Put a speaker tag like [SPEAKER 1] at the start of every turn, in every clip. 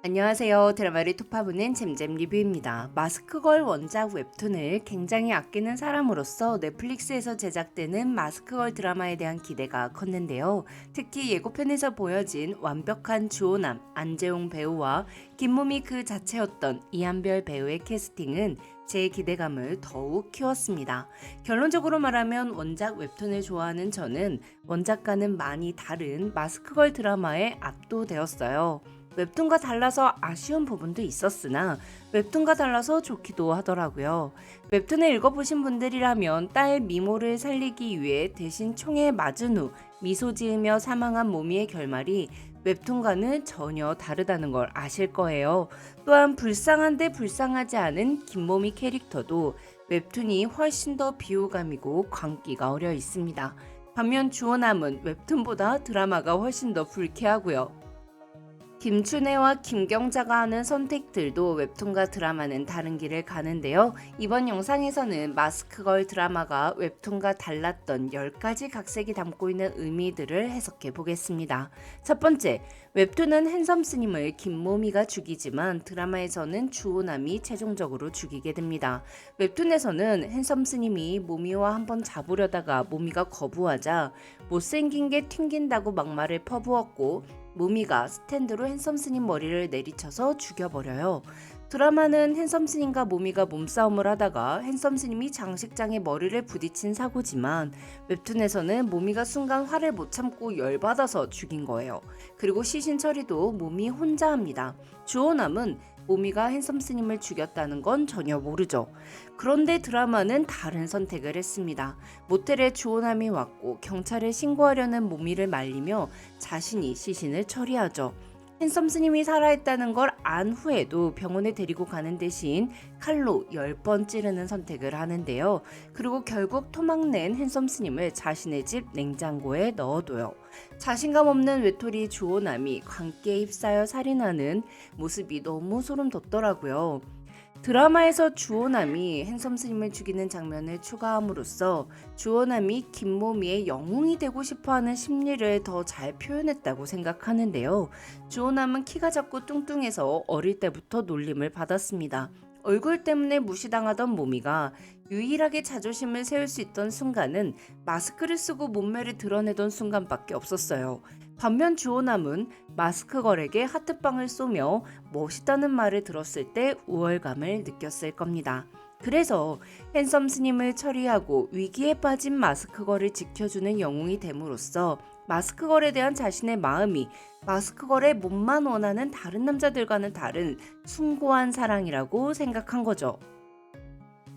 [SPEAKER 1] 안녕하세요. 드라마를 톱파보는 잼잼 리뷰입니다. 마스크걸 원작 웹툰을 굉장히 아끼는 사람으로서 넷플릭스에서 제작되는 마스크걸 드라마에 대한 기대가 컸는데요. 특히 예고편에서 보여진 완벽한 주호남, 안재홍 배우와 김무미 그 자체였던 이한별 배우의 캐스팅은 제 기대감을 더욱 키웠습니다. 결론적으로 말하면 원작 웹툰을 좋아하는 저는 원작과는 많이 다른 마스크걸 드라마에 압도되었어요. 웹툰과 달라서 아쉬운 부분도 있었으나 웹툰과 달라서 좋기도 하더라고요. 웹툰을 읽어보신 분들이라면 딸 미모를 살리기 위해 대신 총에 맞은 후 미소 지으며 사망한 모미의 결말이 웹툰과는 전혀 다르다는 걸 아실 거예요. 또한 불쌍한데 불쌍하지 않은 김모미 캐릭터도 웹툰이 훨씬 더 비호감이고 광기가 어려 있습니다. 반면 주호남은 웹툰보다 드라마가 훨씬 더 불쾌하고요. 김춘혜와 김경자가 하는 선택들도 웹툰과 드라마는 다른 길을 가는데요. 이번 영상에서는 마스크걸 드라마가 웹툰과 달랐던 10가지 각색이 담고 있는 의미들을 해석해 보겠습니다. 첫 번째, 웹툰은 핸섬 스님을 김모미가 죽이지만 드라마에서는 주호남이 최종적으로 죽이게 됩니다. 웹툰에서는 핸섬 스님이 모미와 한번 잡으려다가 모미가 거부하자 못생긴 게 튕긴다고 막말을 퍼부었고 모미가 스탠드로 핸섬 스님 머리를 내리쳐서 죽여버려요. 드라마는 핸섬 스님과 모미가 몸싸움을 하다가 핸섬 스님이 장식장에 머리를 부딪힌 사고지만 웹툰에서는 모미가 순간 화를 못 참고 열받아서 죽인 거예요. 그리고 시신 처리도 모미 혼자 합니다. 주호남은 모미가 핸섬 스님을 죽였다는 건 전혀 모르죠. 그런데 드라마는 다른 선택을 했습니다. 모텔에 주호남이 왔고 경찰에 신고하려는 모미를 말리며 자신이 시신을 처리하죠. 핸섬 스님이 살아있다는 걸 안 후에도 병원에 데리고 가는 대신 칼로 10번 찌르는 선택을 하는데요. 그리고 결국 토막낸 핸섬 스님을 자신의 집 냉장고에 넣어둬요. 자신감 없는 외톨이 주호남이 광기에 휩싸여 살인하는 모습이 너무 소름 돋더라고요. 드라마에서 주호남이 핸섬 스님을 죽이는 장면을 추가함으로써 주호남이 김모미의 영웅이 되고 싶어하는 심리를 더 잘 표현했다고 생각하는데요. 주호남은 키가 작고 뚱뚱해서 어릴 때부터 놀림을 받았습니다. 얼굴 때문에 무시당하던 모미가 유일하게 자존심을 세울 수 있던 순간은 마스크를 쓰고 몸매를 드러내던 순간밖에 없었어요. 반면 주호남은 마스크걸에게 하트빵을 쏘며 멋있다는 말을 들었을 때 우월감을 느꼈을 겁니다. 그래서 핸섬 스님을 처리하고 위기에 빠진 마스크걸을 지켜주는 영웅이 됨으로써 마스크걸에 대한 자신의 마음이 마스크걸의 몸만 원하는 다른 남자들과는 다른 숭고한 사랑이라고 생각한 거죠.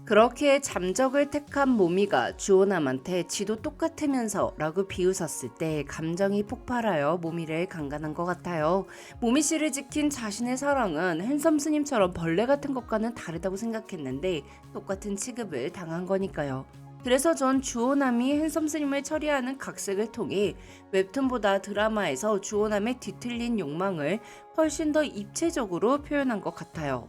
[SPEAKER 1] 그렇게 잠적을 택한 모미가 주호남한테 지도 똑같으면서 라고 비웃었을 때 감정이 폭발하여 모미를 강간한 것 같아요. 모미 씨를 지킨 자신의 사랑은 핸섬 스님처럼 벌레 같은 것과는 다르다고 생각했는데 똑같은 취급을 당한 거니까요. 그래서 전 주호남이 핸섬 스님을 처리하는 각색을 통해 웹툰보다 드라마에서 주호남의 뒤틀린 욕망을 훨씬 더 입체적으로 표현한 것 같아요.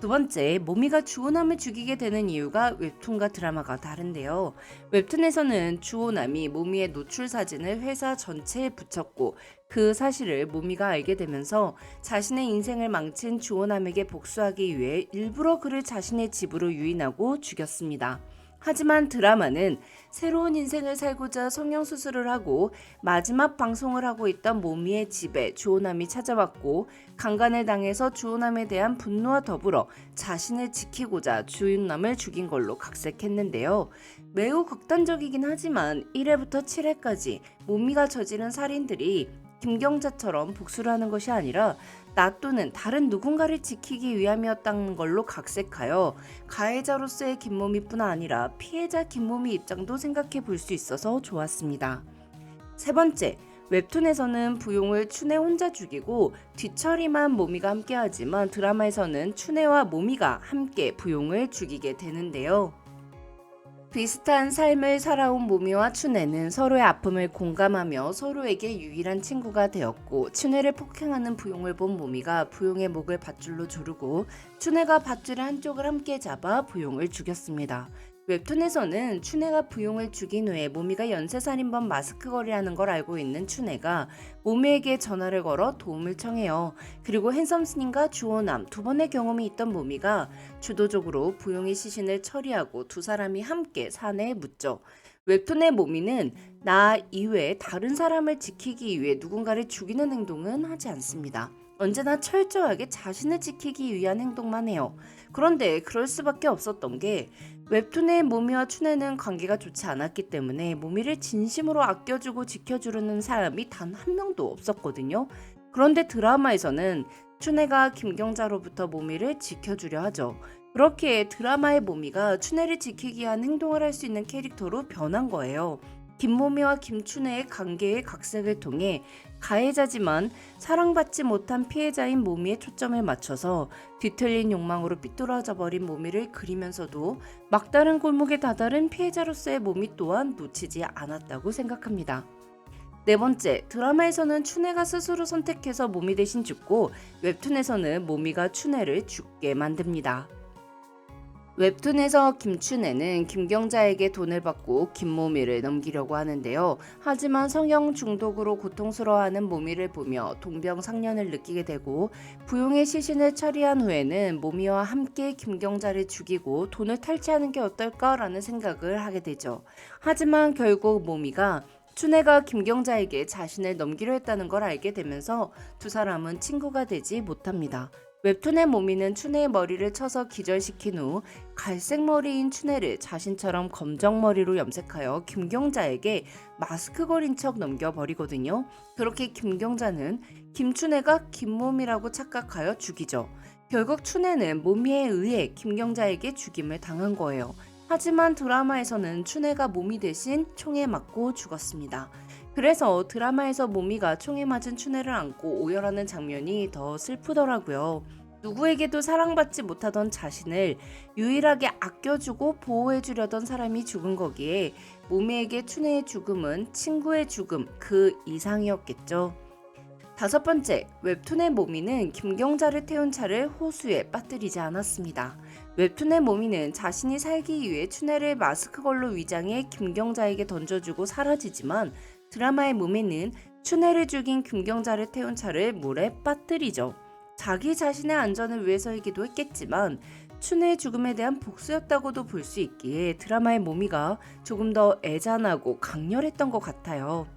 [SPEAKER 1] 두 번째, 모미가 주호남을 죽이게 되는 이유가 웹툰과 드라마가 다른데요. 웹툰에서는 주호남이 모미의 노출 사진을 회사 전체에 붙였고 그 사실을 모미가 알게 되면서 자신의 인생을 망친 주호남에게 복수하기 위해 일부러 그를 자신의 집으로 유인하고 죽였습니다. 하지만 드라마는 새로운 인생을 살고자 성형수술을 하고 마지막 방송을 하고 있던 모미의 집에 주호남이 찾아왔고 강간을 당해서 주호남에 대한 분노와 더불어 자신을 지키고자 주호남을 죽인 걸로 각색했는데요. 매우 극단적이긴 하지만 1회부터 7회까지 모미가 저지른 살인들이 김경자처럼 복수를 하는 것이 아니라 나 또는 다른 누군가를 지키기 위함이었다는 걸로 각색하여 가해자로서의 김모미뿐 아니라 피해자 김모미 입장도 생각해 볼 수 있어서 좋았습니다. 세 번째, 웹툰에서는 부용을 춘혜 혼자 죽이고 뒤처리만 모미가 함께하지만 드라마에서는 춘혜와 모미가 함께 부용을 죽이게 되는데요. 비슷한 삶을 살아온 모미와 춘혜는 서로의 아픔을 공감하며 서로에게 유일한 친구가 되었고 춘혜를 폭행하는 부용을 본 모미가 부용의 목을 밧줄로 조르고 춘혜가 밧줄의 한쪽을 함께 잡아 부용을 죽였습니다. 웹툰에서는 춘혜가 부용을 죽인 후에 모미가 연쇄살인범 마스크걸이라는 걸 알고 있는 춘혜가 모미에게 전화를 걸어 도움을 청해요. 그리고 핸섬 스님과 주호남 두 번의 경험이 있던 모미가 주도적으로 부용의 시신을 처리하고 두 사람이 함께 산에 묻죠. 웹툰의 모미는 나 이외에 다른 사람을 지키기 위해 누군가를 죽이는 행동은 하지 않습니다. 언제나 철저하게 자신을 지키기 위한 행동만 해요. 그런데 그럴 수밖에 없었던 게 웹툰의 모미와 춘혜는 관계가 좋지 않았기 때문에 모미를 진심으로 아껴주고 지켜주려는 사람이 단 한 명도 없었거든요. 그런데 드라마에서는 춘혜가 김경자로부터 모미를 지켜주려 하죠. 그렇게 드라마의 모미가 춘혜를 지키기 위한 행동을 할 수 있는 캐릭터로 변한 거예요. 김모미와 김춘혜의 관계의 각색을 통해 가해자지만 사랑받지 못한 피해자인 모미에 초점을 맞춰서 뒤틀린 욕망으로 삐뚤어져 버린 모미를 그리면서도 막다른 골목에 다다른 피해자로서의 모미 또한 놓치지 않았다고 생각합니다. 네 번째, 드라마에서는 춘혜가 스스로 선택해서 모미 대신 죽고 웹툰에서는 모미가 춘혜를 죽게 만듭니다. 웹툰에서 김춘혜는 김경자에게 돈을 받고 김모미를 넘기려고 하는데요. 하지만 성형 중독으로 고통스러워하는 모미를 보며 동병상련을 느끼게 되고 부용의 시신을 처리한 후에는 모미와 함께 김경자를 죽이고 돈을 탈취하는 게 어떨까라는 생각을 하게 되죠. 하지만 결국 모미가 춘혜가 김경자에게 자신을 넘기려 했다는 걸 알게 되면서 두 사람은 친구가 되지 못합니다. 웹툰의 모미는 춘혜의 머리를 쳐서 기절시킨 후 갈색 머리인 춘혜를 자신처럼 검정 머리로 염색하여 김경자에게 마스크 걸인 척 넘겨버리거든요. 그렇게 김경자는 김춘혜가 김모미라고 착각하여 죽이죠. 결국 춘혜는 모미에 의해 김경자에게 죽임을 당한 거예요. 하지만 드라마에서는 춘혜가 모미 대신 총에 맞고 죽었습니다. 그래서 드라마에서 모미가 총에 맞은 춘혜를 안고 오열하는 장면이 더 슬프더라고요. 누구에게도 사랑받지 못하던 자신을 유일하게 아껴주고 보호해주려던 사람이 죽은 거기에 모미에게 춘혜의 죽음은 친구의 죽음 그 이상이었겠죠. 다섯 번째, 웹툰의 모미는 김경자를 태운 차를 호수에 빠뜨리지 않았습니다. 웹툰의 모미는 자신이 살기 위해 춘혜를 마스크걸로 위장해 김경자에게 던져주고 사라지지만 드라마의 모미는 춘혜를 죽인 김경자를 태운 차를 물에 빠뜨리죠. 자기 자신의 안전을 위해서이기도 했겠지만 춘혜의 죽음에 대한 복수였다고도 볼 수 있기에 드라마의 모미가 조금 더 애잔하고 강렬했던 것 같아요.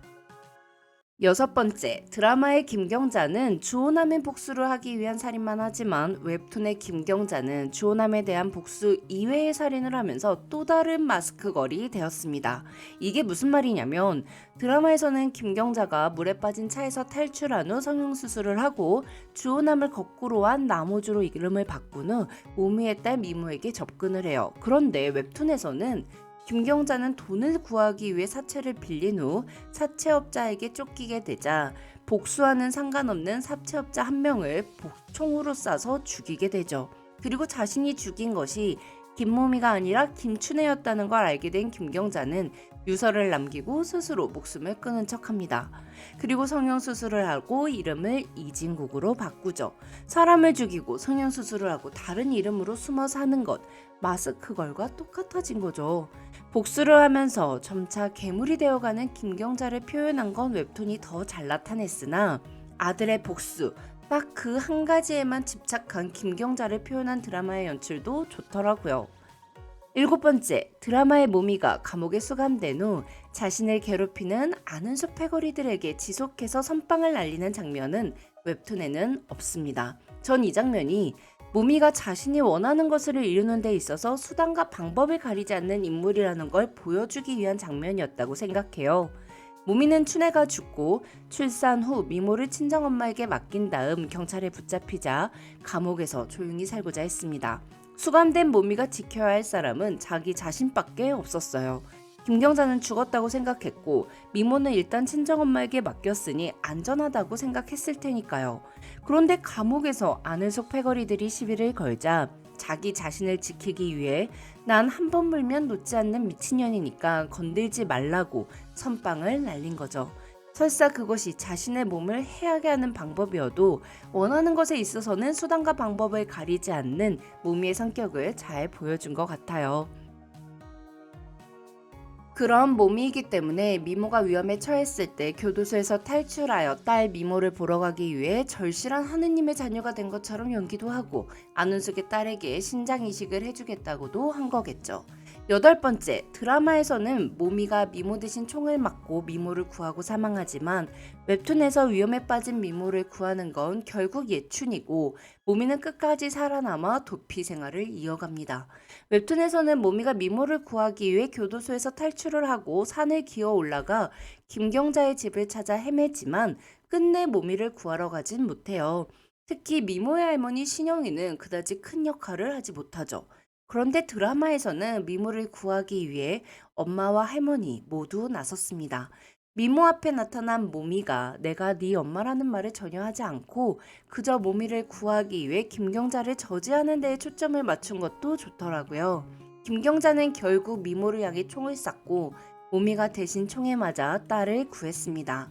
[SPEAKER 1] 여섯 번째, 드라마의 김경자는 주호남의 복수를 하기 위한 살인만 하지만 웹툰의 김경자는 주호남에 대한 복수 이외의 살인을 하면서 또 다른 마스크걸이 되었습니다. 이게 무슨 말이냐면 드라마에서는 김경자가 물에 빠진 차에서 탈출한 후 성형수술을 하고 주호남을 거꾸로 한 나무주로 이름을 바꾼 후 모미의 딸 미모에게 접근을 해요. 그런데 웹툰에서는 김경자는 돈을 구하기 위해 사채를 빌린 후 사채업자에게 쫓기게 되자 복수와는 상관없는 사채업자 한 명을 총으로 쏴서 죽이게 되죠. 그리고 자신이 죽인 것이 김모미가 아니라 김춘혜였다는 걸 알게 된 김경자는 유서를 남기고 스스로 목숨을 끊은 척합니다. 그리고 성형수술을 하고 이름을 이진국으로 바꾸죠. 사람을 죽이고 성형수술을 하고 다른 이름으로 숨어 사는 것, 마스크걸과 똑같아진 거죠. 복수를 하면서 점차 괴물이 되어가는 김경자를 표현한 건 웹툰이 더 잘 나타냈으나 아들의 복수, 딱 그 한 가지에만 집착한 김경자를 표현한 드라마의 연출도 좋더라고요. 일곱 번째, 드라마의 모미가 감옥에 수감된 후 자신을 괴롭히는 아는 숲 패거리들에게 지속해서 선빵을 날리는 장면은 웹툰에는 없습니다. 전 이 장면이 모미가 자신이 원하는 것을 이루는 데 있어서 수단과 방법을 가리지 않는 인물이라는 걸 보여주기 위한 장면이었다고 생각해요. 모미는 춘혜가 죽고 출산 후 미모를 친정엄마에게 맡긴 다음 경찰에 붙잡히자 감옥에서 조용히 살고자 했습니다. 수감된 모미가 지켜야 할 사람은 자기 자신밖에 없었어요. 김경자는 죽었다고 생각했고 미모는 일단 친정엄마에게 맡겼으니 안전하다고 생각했을 테니까요. 그런데 감옥에서 아는 속 패거리들이 시비를 걸자 자기 자신을 지키기 위해 난 한 번 물면 놓지 않는 미친년이니까 건들지 말라고 선빵을 날린 거죠. 설사 그것이 자신의 몸을 해하게 하는 방법이어도 원하는 것에 있어서는 수단과 방법을 가리지 않는 모미의 성격을 잘 보여준 것 같아요. 그런 몸이기 때문에 미모가 위험에 처했을 때 교도소에서 탈출하여 딸 미모를 보러 가기 위해 절실한 하느님의 자녀가 된 것처럼 연기도 하고 안은숙의 딸에게 신장 이식을 해주겠다고도 한 거겠죠. 여덟 번째, 드라마에서는 모미가 미모 대신 총을 맞고 미모를 구하고 사망하지만 웹툰에서 위험에 빠진 미모를 구하는 건 결국 예춘이고 모미는 끝까지 살아남아 도피 생활을 이어갑니다. 웹툰에서는 모미가 미모를 구하기 위해 교도소에서 탈출을 하고 산을 기어 올라가 김경자의 집을 찾아 헤매지만 끝내 모미를 구하러 가진 못해요. 특히 미모의 할머니 신영이는 그다지 큰 역할을 하지 못하죠. 그런데 드라마에서는 미모를 구하기 위해 엄마와 할머니 모두 나섰습니다. 미모 앞에 나타난 모미가 내가 네 엄마라는 말을 전혀 하지 않고 그저 모미를 구하기 위해 김경자를 저지하는 데에 초점을 맞춘 것도 좋더라고요. 김경자는 결국 미모를 향해 총을 쐈고 모미가 대신 총에 맞아 딸을 구했습니다.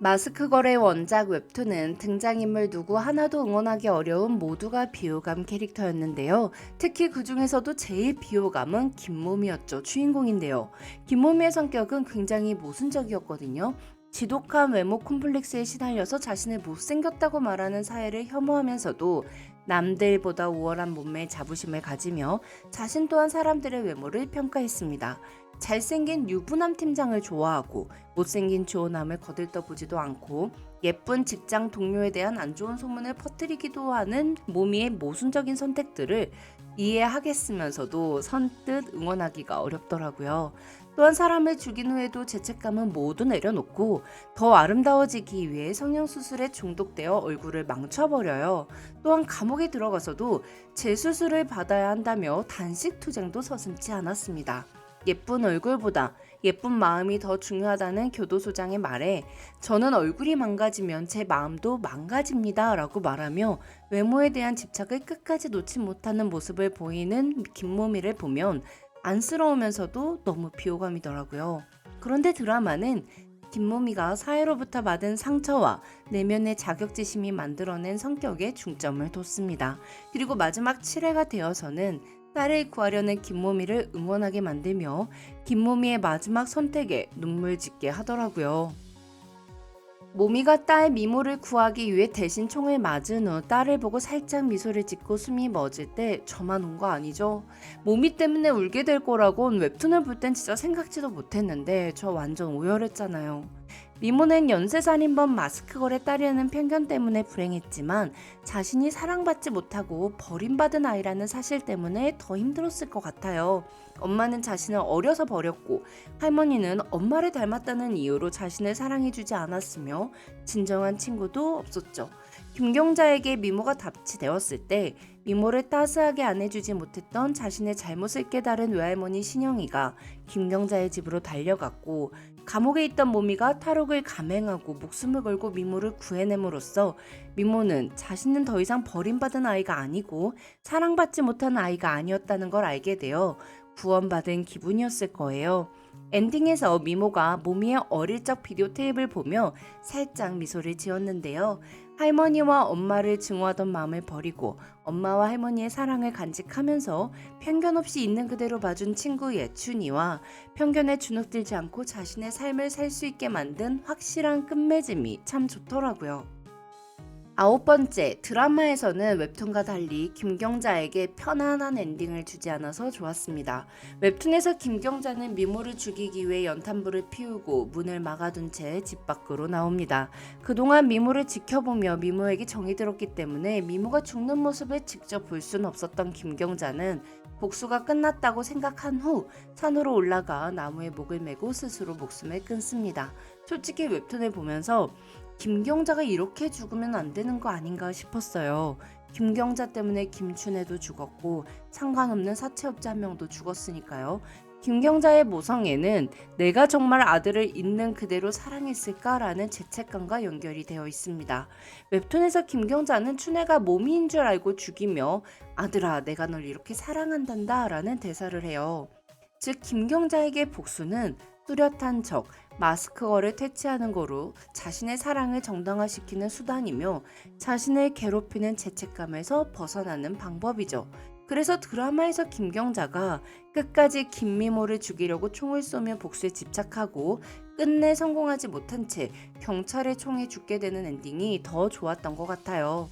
[SPEAKER 1] 마스크걸의 원작 웹툰은 등장인물 누구 하나도 응원하기 어려운 모두가 비호감 캐릭터였는데요. 특히 그 중에서도 제일 비호감은 김모미였죠. 주인공인데요. 김모미의 성격은 굉장히 모순적이었거든요. 지독한 외모 콤플렉스에 시달려서 자신을 못생겼다고 말하는 사회를 혐오하면서도 남들보다 우월한 몸매에 자부심을 가지며 자신 또한 사람들의 외모를 평가했습니다. 잘생긴 유부남 팀장을 좋아하고 못생긴 조남을 거들떠보지도 않고 예쁜 직장 동료에 대한 안 좋은 소문을 퍼뜨리기도 하는 모미의 모순적인 선택들을 이해하겠으면서도 선뜻 응원하기가 어렵더라고요. 또한 사람을 죽인 후에도 죄책감은 모두 내려놓고 더 아름다워지기 위해 성형수술에 중독되어 얼굴을 망쳐버려요. 또한 감옥에 들어가서도 재수술을 받아야 한다며 단식투쟁도 서슴지 않았습니다. 예쁜 얼굴보다 예쁜 마음이 더 중요하다는 교도소장의 말에 저는 얼굴이 망가지면 제 마음도 망가집니다 라고 말하며 외모에 대한 집착을 끝까지 놓지 못하는 모습을 보이는 김모미를 보면 안쓰러우면서도 너무 비호감이더라고요. 그런데 드라마는 김모미가 사회로부터 받은 상처와 내면의 자격지심이 만들어낸 성격에 중점을 뒀습니다. 그리고 마지막 7회가 되어서는 딸을 구하려는 김모미를 응원하게 만들며 김모미의 마지막 선택에 눈물 짓게 하더라고요. 모미가 딸 미모를 구하기 위해 대신 총을 맞은 후 딸을 보고 살짝 미소를 짓고 숨이 멎을 때 저만 온 거 아니죠? 모미 때문에 울게 될 거라곤 웹툰을 볼 땐 진짜 생각지도 못했는데 저 완전 오열했잖아요. 미모는 연쇄살인범 마스크걸의 딸이라는 편견 때문에 불행했지만 자신이 사랑받지 못하고 버림받은 아이라는 사실 때문에 더 힘들었을 것 같아요. 엄마는 자신을 어려서 버렸고 할머니는 엄마를 닮았다는 이유로 자신을 사랑해주지 않았으며 진정한 친구도 없었죠. 김경자에게 미모가 답치되었을 때 미모를 따스하게 안해주지 못했던 자신의 잘못을 깨달은 외할머니 신영이가 김경자의 집으로 달려갔고 감옥에 있던 모미가 탈옥을 감행하고 목숨을 걸고 미모를 구해냄으로써 미모는 자신은 더 이상 버림받은 아이가 아니고 사랑받지 못한 아이가 아니었다는 걸 알게 되어 구원받은 기분이었을 거예요. 엔딩에서 미모가 모미의 어릴 적 비디오 테이프를 보며 살짝 미소를 지었는데요. 할머니와 엄마를 증오하던 마음을 버리고 엄마와 할머니의 사랑을 간직하면서 편견 없이 있는 그대로 봐준 친구 예춘이와 편견에 주눅들지 않고 자신의 삶을 살 수 있게 만든 확실한 끝맺음이 참 좋더라고요. 아홉 번째, 드라마에서는 웹툰과 달리 김경자에게 편안한 엔딩을 주지 않아서 좋았습니다. 웹툰에서 김경자는 미모를 죽이기 위해 연탄불을 피우고 문을 막아둔 채 집 밖으로 나옵니다. 그동안 미모를 지켜보며 미모에게 정이 들었기 때문에 미모가 죽는 모습을 직접 볼 수는 없었던 김경자는 복수가 끝났다고 생각한 후 산으로 올라가 나무에 목을 메고 스스로 목숨을 끊습니다. 솔직히 웹툰을 보면서 김경자가 이렇게 죽으면 안 되는 거 아닌가 싶었어요. 김경자 때문에 김춘애도 죽었고 상관없는 사채업자 한 명도 죽었으니까요. 김경자의 모성애는 내가 정말 아들을 있는 그대로 사랑했을까라는 죄책감과 연결이 되어 있습니다. 웹툰에서 김경자는 춘애가 모미인 줄 알고 죽이며 아들아 내가 널 이렇게 사랑한단다 라는 대사를 해요. 즉 김경자에게 복수는 뚜렷한 적, 마스크걸을 퇴치하는 거로 자신의 사랑을 정당화시키는 수단이며 자신을 괴롭히는 죄책감에서 벗어나는 방법이죠. 그래서 드라마에서 김경자가 끝까지 김미모를 죽이려고 총을 쏘며 복수에 집착하고 끝내 성공하지 못한 채 경찰의 총에 죽게 되는 엔딩이 더 좋았던 것 같아요.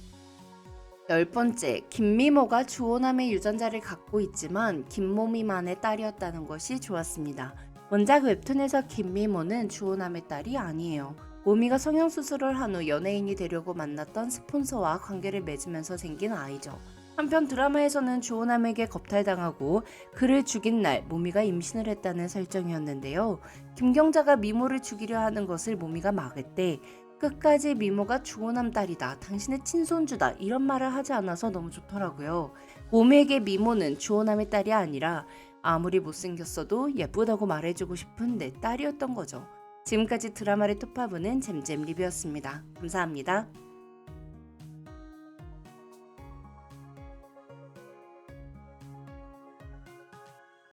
[SPEAKER 1] 10번째, 김미모가 주호남의 유전자를 갖고 있지만 김모미만의 딸이었다는 것이 좋았습니다. 원작 웹툰에서 김미모는 주호남의 딸이 아니에요. 모미가 성형수술을 한 후 연예인이 되려고 만났던 스폰서와 관계를 맺으면서 생긴 아이죠. 한편 드라마에서는 주호남에게 겁탈당하고 그를 죽인 날 모미가 임신을 했다는 설정이었는데요. 김경자가 미모를 죽이려 하는 것을 모미가 막을 때 끝까지 미모가 주호남 딸이다, 당신의 친손주다 이런 말을 하지 않아서 너무 좋더라고요. 모미에게 미모는 주호남의 딸이 아니라 아무리 못생겼어도 예쁘다고 말해주고 싶은 내 딸이었던 거죠. 지금까지 드라마를 톱파보는 잼잼 리뷰였습니다. 감사합니다.